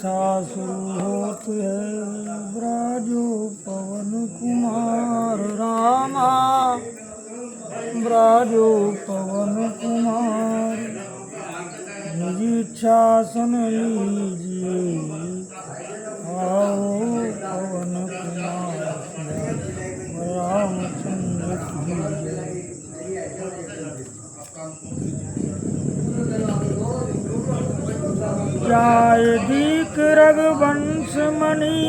कथा शुरू होती है। ब्राजो पवन कुमार रामा, ब्राजो पवन कुमार, निज इच्छा सुन लीजिए, आओ पवन कुमार रामचंद्र की जय। जाय दीक रघुवंश मणि,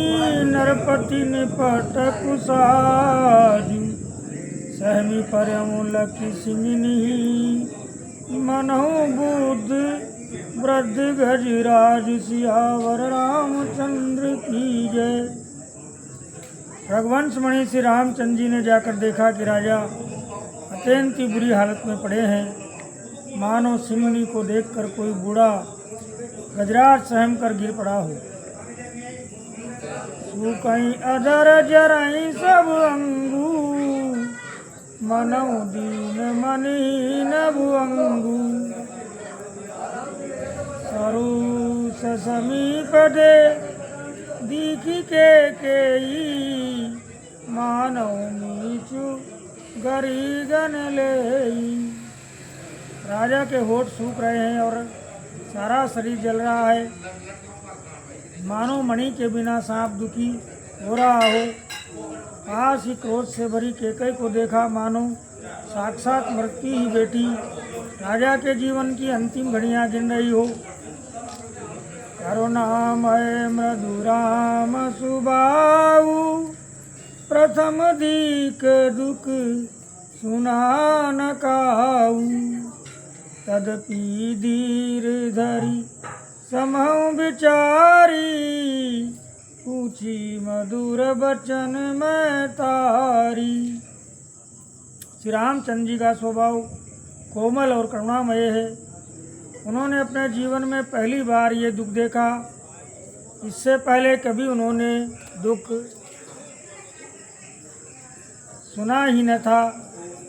नरपति निपट कुसाजु, सहमी परमु लखि सिंहिनी, मनहु बुध वृद्ध गजराज, सियावर रामचंद्र की जय। रघुवंश मणि श्री रामचंद्र जी ने जाकर देखा कि राजा अत्यंत ही बुरी हालत में पड़े हैं। मानो सिंहनी को देखकर कोई बूढ़ा गजराज सहम कर गिर पड़ा हो। सुकई अधर जरई सब अंगू, मनऊ दीन मनी नभु अंगू, सरु समीप दे दीखी केई, मानव नीचु गरीगन लेई। राजा के होठ सूख रहे हैं और सारा शरीर जल रहा है। मानो मणि के बिना सांप दुखी हो रहा हो। पास ही क्रोध से भरी केकई को देखा, मानो साक्षात मृत्यु ही बेटी राजा के जीवन की अंतिम घड़ियां गिन रही हो। करुणामय मृदुराम सुबाऊ, प्रथम दीक दुख सुना न काऊ, तदपि धीर धरी समहु विचारी, पूछी मधुर बचन में तारी। श्री रामचंद्र जी का स्वभाव कोमल और करुणामय है। उन्होंने अपने जीवन में पहली बार ये दुख देखा। इससे पहले कभी उन्होंने दुख सुना ही न था।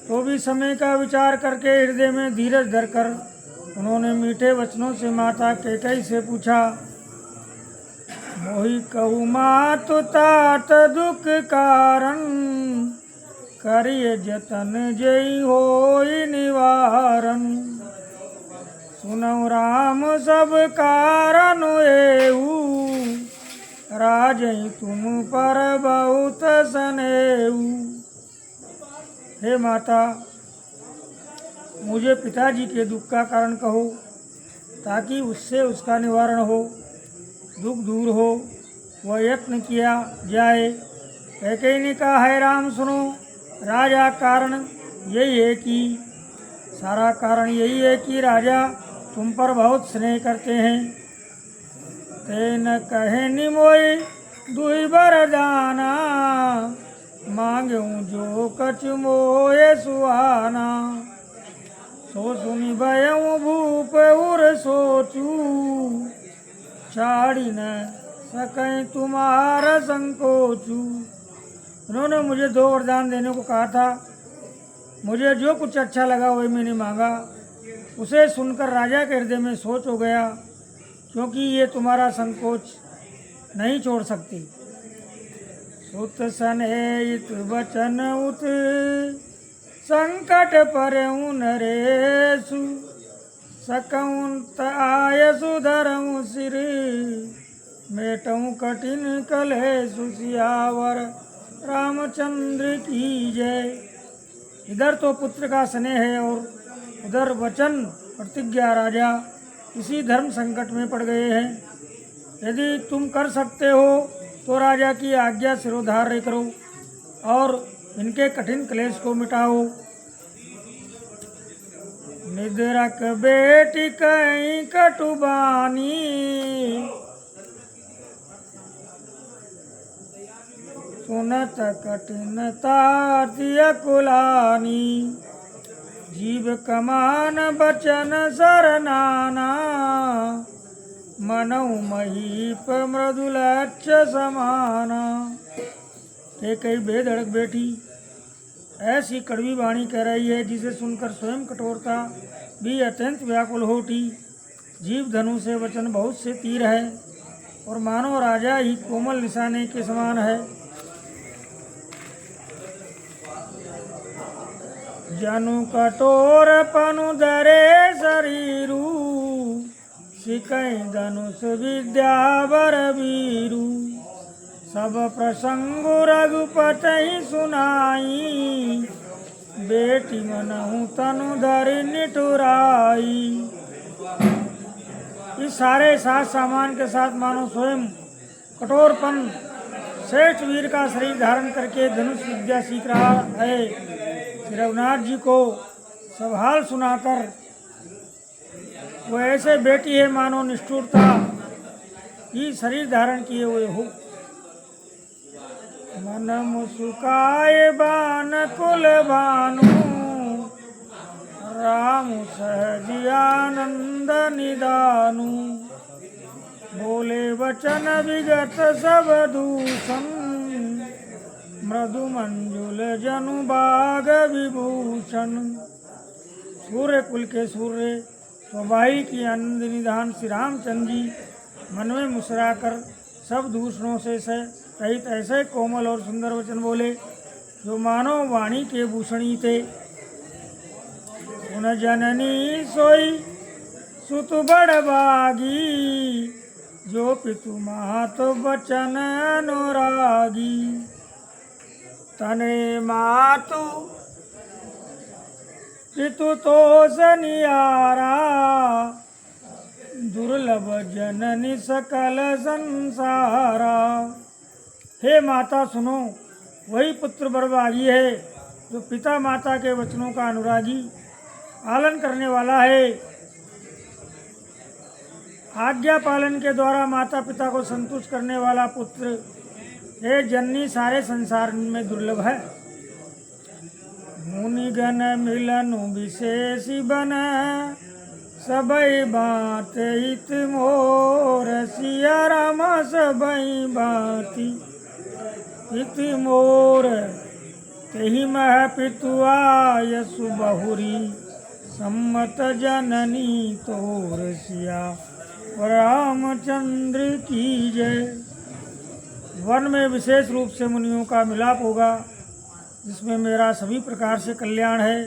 तो भी समय का विचार करके हृदय में धीरज धरकर उन्होंने मीठे वचनों से माता कैकेयी से पूछा, मोहि कहु मातु तात दुख कारण, करिय जतन जई होई निवारण। सुनौ राम सब कारण एऊ, राजई तुम पर बहुत सनेऊ। हे माता, मुझे पिताजी के दुख का कारण कहो, ताकि उससे उसका निवारण हो, दुख दूर हो, वह यत्न किया जाए। कैकेयी ने कहा, है राम सुनो, राजा कारण यही है कि सारा कारण यही है कि राजा तुम पर बहुत स्नेह करते हैं। तेन कहे निमोई दुई बरदाना, मांगूं जो कछ मोए सुहाना। सो सुनि भयऊं भूप उर सोचू, छाड़ी न सकें तुम्हारा संकोचू। उन्होंने मुझे 2 वरदान देने को कहा था। मुझे जो कुछ अच्छा लगा वही मैंने मांगा। उसे सुनकर राजा के हृदय में सोच हो गया, क्योंकि ये तुम्हारा संकोच नहीं छोड़ सकती। सुत सनेहित वचन उत, संकट परऊं नरेषु, सकऊं आयसु धरऊं सिर, मेटऊं कठिन कलेषु। सियावर रामचंद्र की जय। इधर तो पुत्र का स्नेह है और उधर वचन प्रतिज्ञा। राजा इसी धर्म संकट में पड़ गए हैं। यदि तुम कर सकते हो तो राजा की आज्ञा सिरोधार्य करो और इनके कठिन क्लेश को मिटाओ। निद्रक बेटी कहीं कटुबानी, सुनत कठिनता कुलानी। जीव कमान बचन सरनाना, मनऊ महीप मृदुलक्ष समाना। कई बेधड़क बेटी ऐसी कड़वी वाणी कह रही है, जिसे सुनकर स्वयं कठोरता भी अत्यंत व्याकुल हो उठी। जीव धनु से वचन बहुत से तीर है, और मानो राजा ही कोमल निशाने के समान है। जनु कठोर पनु धरे शरीरू, सिकई धनुष विद्या बर वीरू। सब प्रसंग रघुपति सुनाई, बेटी मनहु तनु धरि निठुराई। इस सारे साज सामान के साथ मानो स्वयं कठोरपन श्रेष्ठ वीर का शरीर धारण करके धनुष विद्या सीख रहा है। श्री रघुनाथ जी को सब हाल सुनाकर वो ऐसे बेटी है मानो निष्ठुरता ही शरीर धारण किए हुए हो। मन मुसुकाए बान कुल भानु, राम सहज आनंद निदानु। बोले वचन विगत सब दूषण, मृदु मंजुल जनु बाग विभूषण। सूर्य कुल के सूर्य स्वभाई की आनंद निधान श्री रामचंद्र जी मन में मुस्कुराकर सब दूषणों से सहित ऐसे कोमल और सुंदर वचन बोले जो मानो वाणी के भूषणी थे। सुन जननी सोई सुत बड़ बागी, जो पितु मात बचन अनुरागी। तने मातु पितु तो सनियारा, दुर्लभ जननी सकल संसारा। हे माता सुनो, वही पुत्र बरबागी है जो पिता माता के वचनों का अनुरागी पालन करने वाला है। आज्ञा पालन के द्वारा माता पिता को संतुष्ट करने वाला पुत्र हे जननी सारे संसार में दुर्लभ है। मुनिगण मिलनु विशेषी बन, सबई बात हित मोर। सिया राम सबई बाती हित मोर, तेहि मह पितुआ यसु बहुरी। सम्मत जननी तोर सिया रामचंद्र की जय। वन में विशेष रूप से मुनियों का मिलाप होगा, जिसमें मेरा सभी प्रकार से कल्याण है।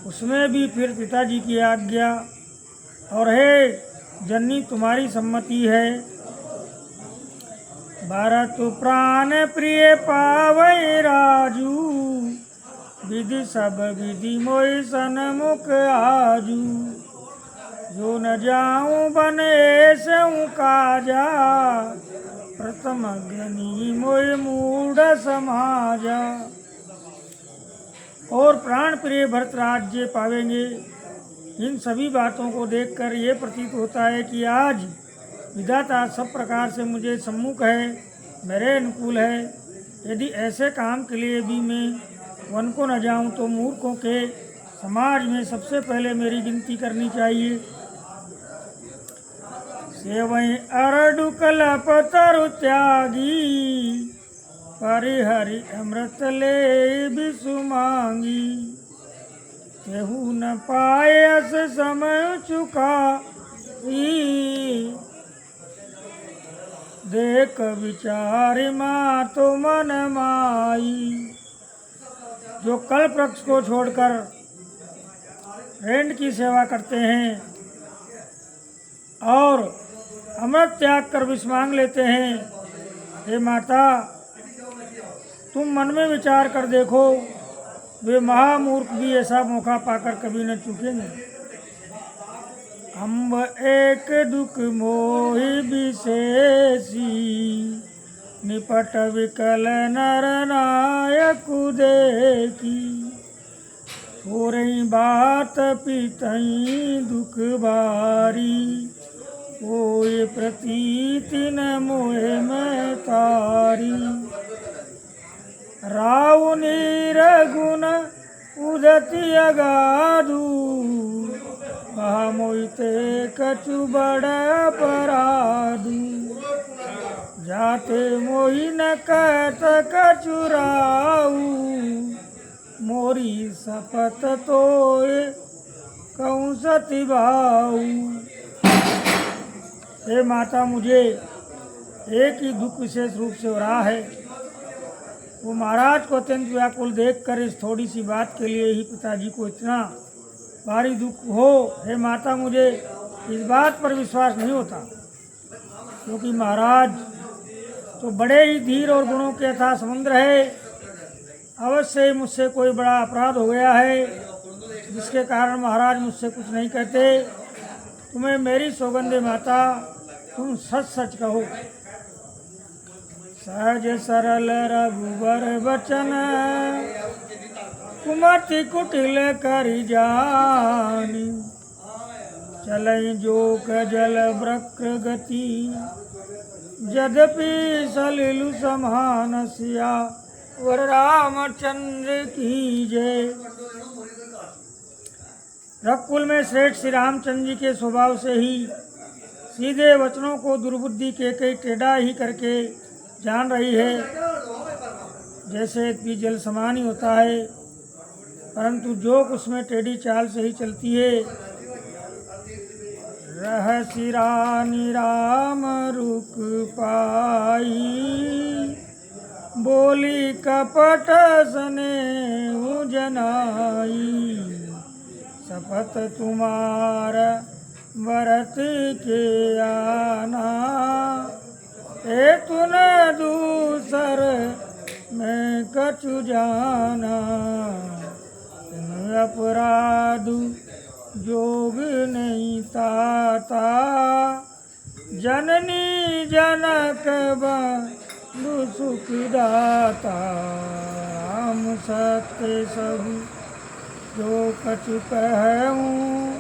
उसमें भी फिर पिताजी की आज्ञा और हे जननी तुम्हारी सम्मति है। भरत प्राण प्रिय पावै राजू, विधि सब विधि मोहि सन्मुख आजू। जो न जाऊं बने सऊं काजा, प्रथम अग्नि मोहि मूढ़ समाजा। और प्राण प्रिय भरत राज्य पावेंगे। इन सभी बातों को देखकर ये प्रतीत होता है कि आज विधाता सब प्रकार से मुझे सम्मुख है, मेरे अनुकूल है। यदि ऐसे काम के लिए भी मैं वन को न जाऊं तो मूर्खों के समाज में सबसे पहले मेरी गिनती करनी चाहिए। सेवई अरडु कलप तरु त्यागी, परिहरि अमृत ले बिसु मांगी। तेहु न पायस समय चुका, देख विचार माँ तो मन माई। जो कल्प वृक्ष को छोड़कर रेंड की सेवा करते हैं और अमृत त्याग कर विष मांग लेते हैं, हे माता तुम मन में विचार कर देखो, वे महामूर्ख भी ऐसा मौका पाकर कभी न चूकेंगे। अम्ब एक दुख मोहि विशेषी, निपट विकल नर नायक देखी। छोरई बात पितई दुख भारी, ओए प्रतीति न मोहे में तारी। राव नीरगुण उदति अगाधु, मोहिते कछु बड़ा पराधु। जाते मोहि न कहत कछुराऊ, मोरी सपत तोय कहूँ सती भाऊ। हे माता मुझे एक ही दुख विशेष रूप से हो रहा है। वो महाराज को अत्यंत व्याकुल देखकर इस थोड़ी सी बात के लिए ही पिताजी को इतना भारी दुख हो। हे माता, मुझे इस बात पर विश्वास नहीं होता, क्योंकि महाराज तो बड़े ही धीर और गुणों के अथाह समुद्र है। अवश्य ही मुझसे कोई बड़ा अपराध हो गया है, जिसके कारण महाराज मुझसे कुछ नहीं कहते। तुम्हें मेरी सौगंध है माता, तुम सच सच कहो। सहज सरल रघुबर बचन, कुमति कुटिल करि जानि। चलई जोक जल वक्र गति, यद्यपि सलिलु समान सिया वर रामचंद्र की जय। रघुकुल में श्रेष्ठ श्री रामचंद्र जी के स्वभाव से ही सीधे वचनों को दुर्बुद्धि के कई टेढ़ा ही करके जान रही है। जैसे भी जल समान ही होता है, परंतु जोक उसमें टेढ़ी चाल से ही चलती है। रहसि रानी राम रुक पाई, बोली कपट स्नेहु जनाई। शपथ तुम्हार व्रत के आना, हेतु न दूसर मैं कछु जाना। अपराध जोग नहीं ताता, जननी जनक बंधु सुख दाता। राम सत्य सब जो कछु कहूँ,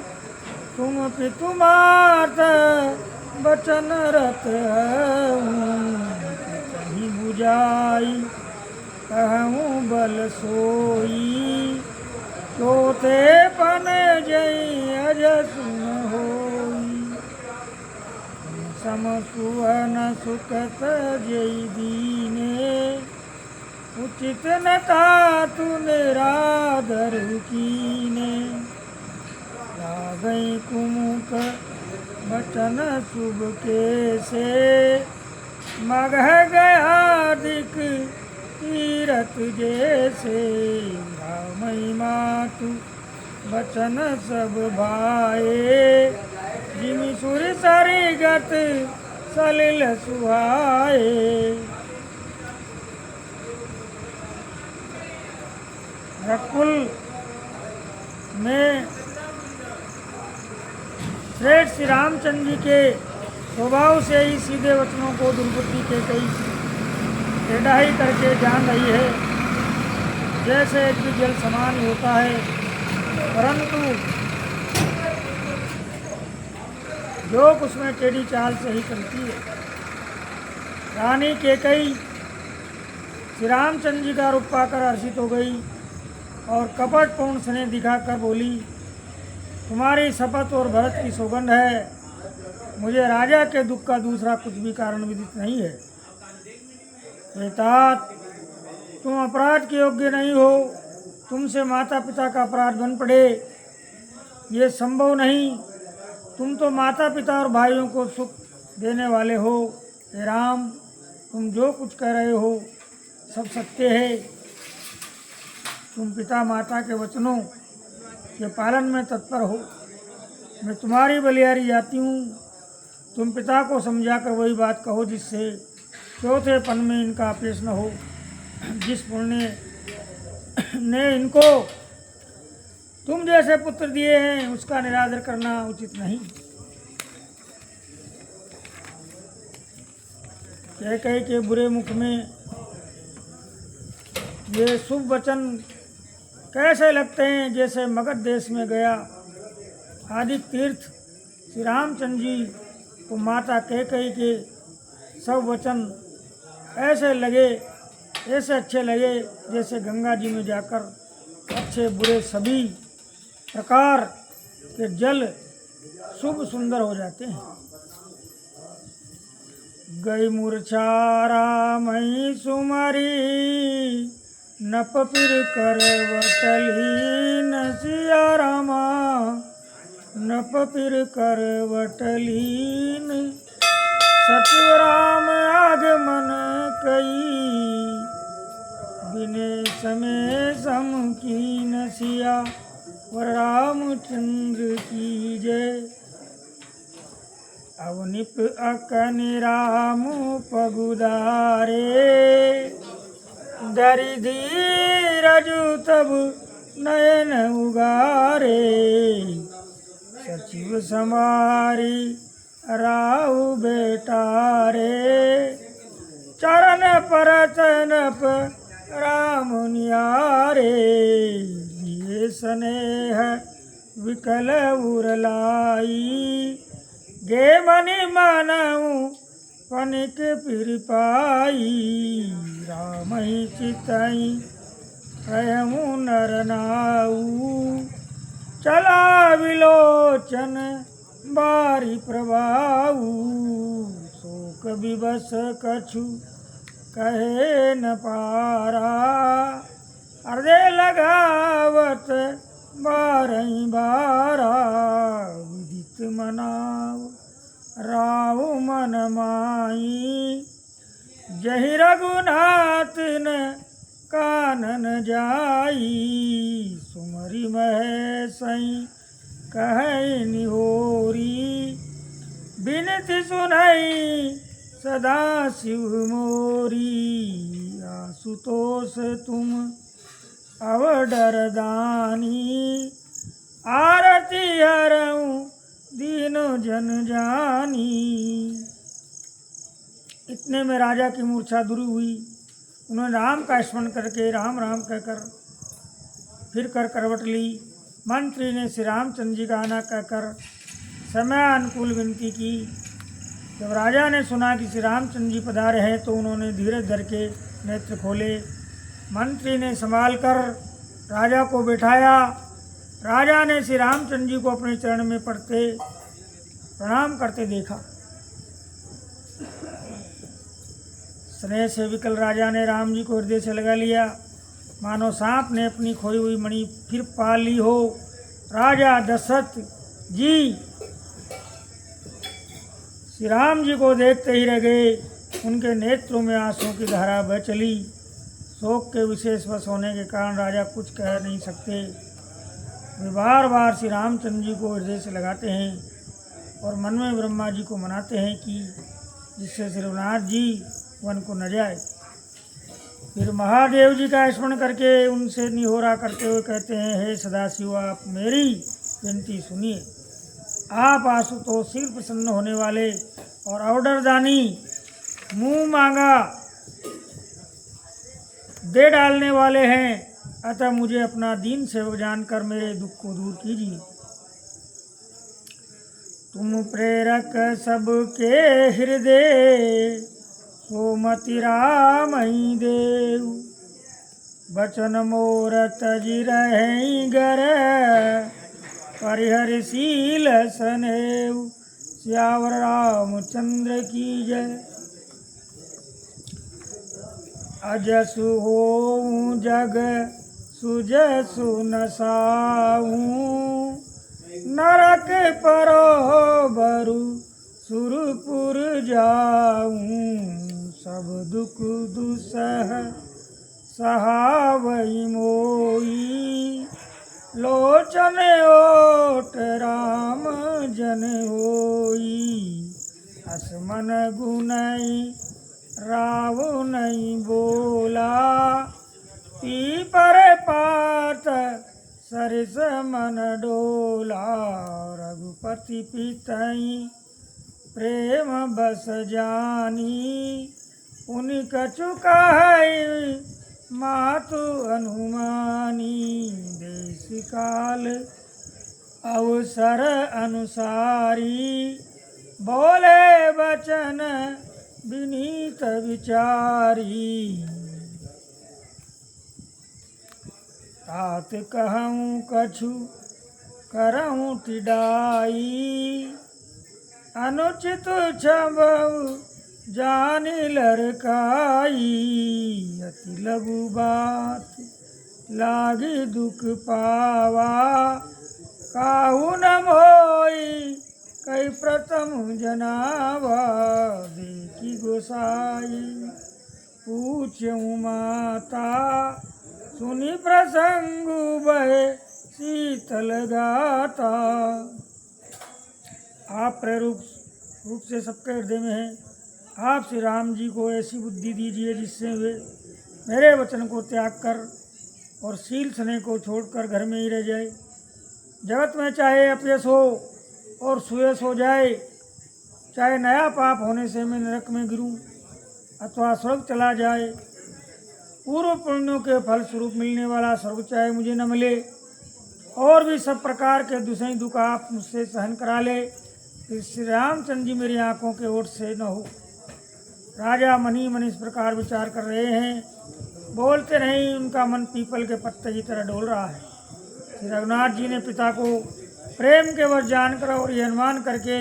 तुम पितुमात बचन रत हूँ। कहीं बुझाई कहूँ बल सोई, तोते पन जई अज सुन होई। सम सुवन सुखत जई दीने, उचित न तातु निरादर कीने। लागई कुमुक बचन शुभ के से, मगह गया दिक तीरथ जैसे। रामई मातु बचन सब भाए, जिमि सुर सरी गत सलिल सुहाए। रघुकुल में श्रेष्ठ श्री रामचंद्र जी के स्वभाव से ही सीधे वचनों को दुर्बुद्धि के कई टेढ़ा ही करके जान रही है। जैसे एक भी जल समान ही होता है, परंतु जोक उसमें टेढ़ी चाल से ही चलती है। रानी कैकेयी श्री रामचंद्र जी का रूप पाकर हर्षित हो गई और कपटपूर्ण स्नेह दिखाकर बोली, तुम्हारी शपथ और भरत की सौगंध है, मुझे राजा के दुख का दूसरा कुछ भी कारण विदित नहीं है। हे तात, तुम अपराध के योग्य नहीं हो, तुमसे माता पिता का अपराध बन पड़े, ये संभव नहीं। तुम तो माता पिता और भाइयों को सुख देने वाले हो। हे राम, तुम जो कुछ कह रहे हो सब सत्य है। तुम पिता माता के वचनों के पालन में तत्पर हो। मैं तुम्हारी बलिहारी जाती हूँ। तुम पिता को समझाकर वही बात कहो जिससे चौथे पन में इनका अपेश न हो। जिस पुण्य ने इनको तुम जैसे पुत्र दिए हैं, उसका निरादर करना उचित नहीं। कैकेयी के बुरे मुख में ये शुभ वचन कैसे लगते हैं, जैसे मगध देश में गया आदि तीर्थ श्री रामचंद्र जी को माता कैकेयी के सब वचन ऐसे लगे, ऐसे अच्छे लगे जैसे गंगा जी में जाकर अच्छे बुरे सभी प्रकार के जल शुभ सुंदर हो जाते हैं। गई मूर्छा रामई सुमरी, नप फिर करवटलीन सिया रामा, नप फिर करवटलीन सचिव राम आगमन कई, बिने समय सम कीन सिया वर रामचंद्र की जय। अवनिप अकन राम पगुदारे, धरि धीरजु तब नयन उगारे। सचिव समारी राहु बेटारे, चरण परतनप राम नियारे। ये स्नेह विकल उरलाई, गे मनि मानऊ पनिक फिर पाई। राम ही चितई रहमु नर नाऊ, चला विलोचन बारी प्रभाऊ। शोक विवश कछु कहे न पारा, हृदय लगावत बारही बारा। विदित मनाव राहु मन माई, जहि रघुनाथ न कानन जाई। सुमरि महेशई कहै निहोरी, बिनति सुनई सदा शिव मोरी। आशुतोष तुम अवडर दानी, आरती हरऊँ दीनो जन जानी। इतने में राजा की मूर्छा दूर हुई। उन्होंने राम का स्मरण करके राम राम कहकर फिर कर करवट ली। मंत्री ने श्री रामचंद्र जी का आना कहकर समय अनुकूल विनती की। जब राजा ने सुना कि श्री रामचंद्र जी पधारे हैं तो उन्होंने धीरज धर के नेत्र खोले। मंत्री ने संभाल कर राजा को बिठाया। राजा ने श्री रामचंद्र जी को अपने चरण में पड़ते प्रणाम करते देखा। स्नेह से विकल राजा ने राम जी को हृदय से लगा लिया, मानो सांप ने अपनी खोई हुई मणि फिर पा ली हो। राजा दशरथ जी श्री राम जी को देखते ही रह गए। उनके नेत्रों में आंसुओं की धारा बह चली। शोक के विशेष वश होने के कारण राजा कुछ कह नहीं सकते। वे बार बार श्री रामचंद्र जी को हृदय से लगाते हैं और मन में ब्रह्मा जी को मनाते हैं कि जिससे श्री रघुनाथ जी वन को न जाए। फिर महादेव जी का स्मरण करके उनसे निहोरा करते हुए कहते हैं, हे सदाशिव आप मेरी विनती सुनिए। आप आशुतोष शीघ्र प्रसन्न होने वाले और ऑर्डर दानी, मुँह मांगा दे डालने वाले हैं, अतः मुझे अपना दीन सेवक जानकर मेरे दुख को दूर कीजिए। तुम प्रेरक सबके हृदय, सोमति राम ही देव। बचन मोर तजि रहि गर, परिहरशील सनेव। सियावर रामचंद्र की जय। अजसु होऊँ जग सुजसु नसाऊँ, नरक परोबरु सुरपुर जाऊँ। सब दुख दुसह सहावई मोई, लोचन ओट राम जन होई। असमन गुनई रावु नहीं बोला, पीपर पात सरिस मन डोला। रघुपति पितई प्रेम बस जानी, उनि कछु कहई मातु अनुमानी। देश काल अवसर अनुसारी, बोले वचन विनीत विचारी। तात कहूँ कछु करऊँ टिडाई, अनुचित क्षमऊ जानि लरकाई। अति लघु बात लागी दुख पावा, काहू न मोई कई तम जनावा देखी गोसाई पूछूं माता सुनी प्रसंग बहे शीतल गाता। आप प्रेरूप रूप से सबके हृदय में हैं। आप श्री राम जी को ऐसी बुद्धि दीजिए जिससे वे मेरे वचन को त्याग कर और शील स्नेह को छोड़कर घर में ही रह जाए। जगत में चाहे अपयश हो और सुयश हो जाए, चाहे नया पाप होने से मैं नरक में गिरूं अथवा स्वर्ग चला जाए, पूर्व पुण्यों के फल स्वरूप मिलने वाला स्वर्ग चाहे मुझे न मिले, और भी सब प्रकार के दुसई दुख आप मुझसे सहन करा ले, फिर श्री रामचंद्र जी मेरी आंखों के ओट से न हो। राजा मनी मन इस प्रकार विचार कर रहे हैं, बोलते नहीं, उनका मन पीपल के पत्ते की तरह डोल रहा है। श्री रघुनाथ जी ने पिता को प्रेम के वश जानकर और यह अनुमान करके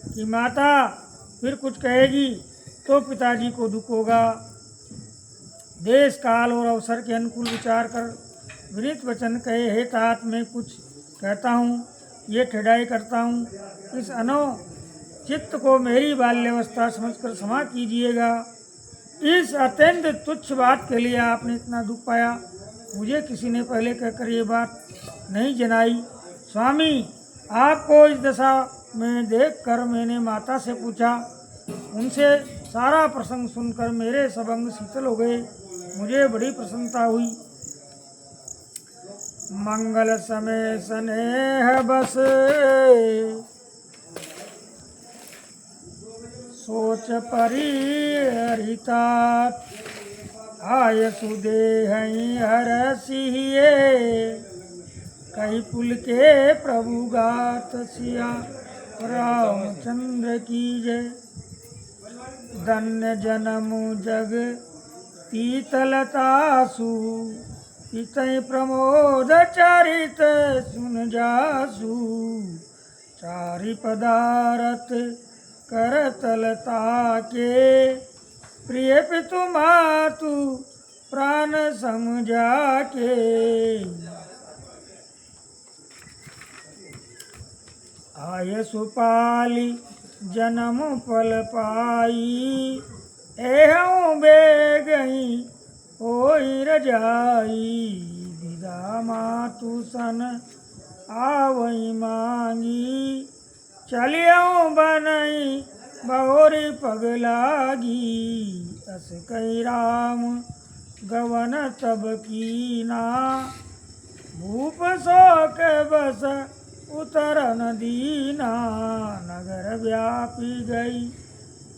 कि माता फिर कुछ कहेगी तो पिताजी को दुख होगा, देश काल और अवसर के अनुकूल विचार कर विनीत वचन कहे, हे तात मैं कुछ कहता हूँ, ये ठेडाई करता हूँ, इस अनो चित्त को मेरी बाल्यावस्था समझकर क्षमा कीजिएगा। इस अत्यंत तुच्छ बात के लिए आपने इतना दुख पाया, मुझे किसी ने पहले कहकर ये बात नहीं जनाई। स्वामी, आपको इस दशा में देखकर मैंने माता से पूछा, उनसे सारा प्रसंग सुनकर मेरे सब अंग शीतल हो गए, मुझे बड़ी प्रसन्नता हुई। मंगल समय स्नेह बस सोच परिहरिता, आय सुदेह हरसिए कई पुल के प्रभु गात सिया रामचंद्र की जय। धन्य जन्म जग तीतलतासु पितय प्रमोद चरित सुन जासु, चारि पदारथ करतलता के प्रिय पितु मातु प्राण समझा के। आय सुपाली जन्म पल पाई, एहूँ बेगई होई रजाई, विदा मातु सन आवई मांगी, चलियों बनई बहुरी पगलागी, अस कई राम गवन तब कीना, भूप शोक बस उतरन दीना, नगर व्यापी गई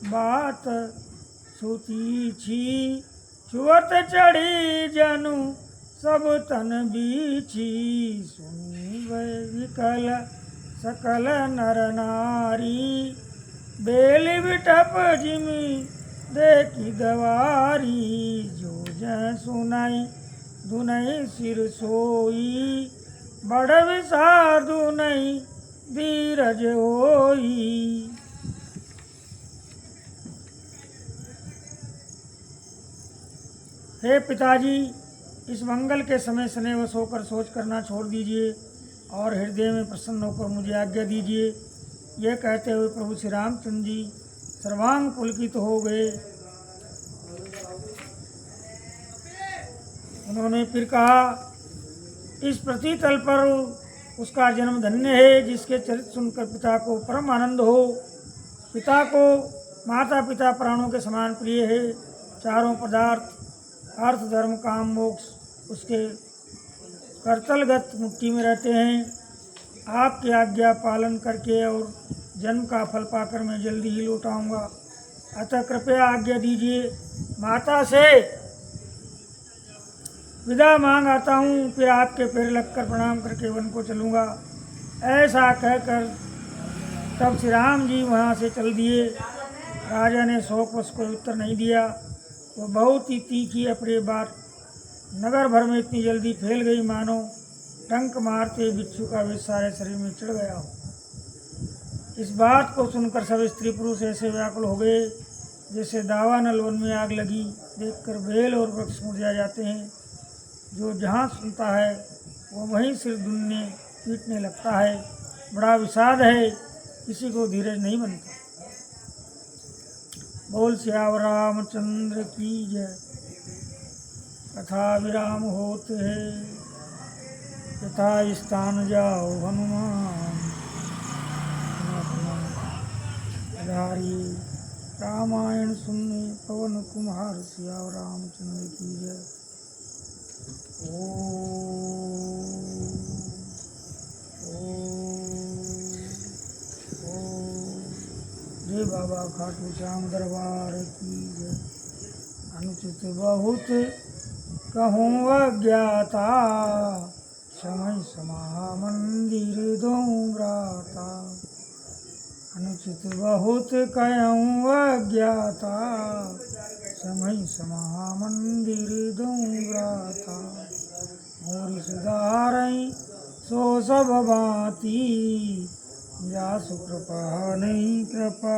बात सुती छी, छुअत चढ़ी जनु सब तन बीछी, सुनी विकल सकल नर नारी, बेली बिटप जिमी देखी गवारी, जो जय सुनाई दुनई सिर सोई, बड़ विषादु नहीं धीरज होई। हे पिताजी, इस मंगल के समय स्नेहवश होकर सोच करना छोड़ दीजिए और हृदय में प्रसन्न होकर मुझे आज्ञा दीजिए। यह कहते हुए प्रभु श्री रामचंद्र जी सर्वांग पुलकित हो गए। उन्होंने फिर कहा, इस पृथ्वी तल पर उसका जन्म धन्य है जिसके चरित्र सुनकर पिता को परम आनंद हो। पिता को माता पिता प्राणों के समान प्रिय है। चारों पदार्थ अर्थ धर्म काम मोक्ष उसके करतलगत मुट्ठी में रहते हैं। आपकी आज्ञा पालन करके और जन्म का फल पाकर मैं जल्दी ही लौट आऊँगा, अतः कृपया आज्ञा दीजिए। माता से विदा मांग आता हूँ, फिर आपके पैर लगकर प्रणाम करके वन को चलूँगा। ऐसा कहकर तब श्री राम जी वहाँ से चल दिए। राजा ने शोकवश कोई उत्तर नहीं दिया। वह बहुत ही तीखी अप्रिय बात नगर भर में इतनी जल्दी फैल गई मानो डंक मारते बिच्छू का विष सारे शरीर में चढ़ गया हो। इस बात को सुनकर सब स्त्री पुरुष ऐसे व्याकुल हो गए जैसे दावानल वन में आग लगी देखकर बेल और वृक्ष मुरझा जाते हैं। जो जहाँ सुनता है वो वहीं सिर दुनने पीटने लगता है। बड़ा विषाद है किसी को धीरज नहीं बनता। बोल श्याम रामचंद्र की जय। कथा विराम होते हैं, यथा स्थान जाओ हनुमान। रामायण सुनने पवन कुमार श्याम रामचंद्र की जय। जय बाबा खाटू श्याम दरबार की जय। अनुचित बहुत कहूँ अज्ञाता, समय समा मंदिर दोराता। अनुचित बहुत कहूँ अज्ञाता, समय समा मंदिर दोराता। मोरि सुधारई सो सब बाती, जासु कृपा नहीं कृपा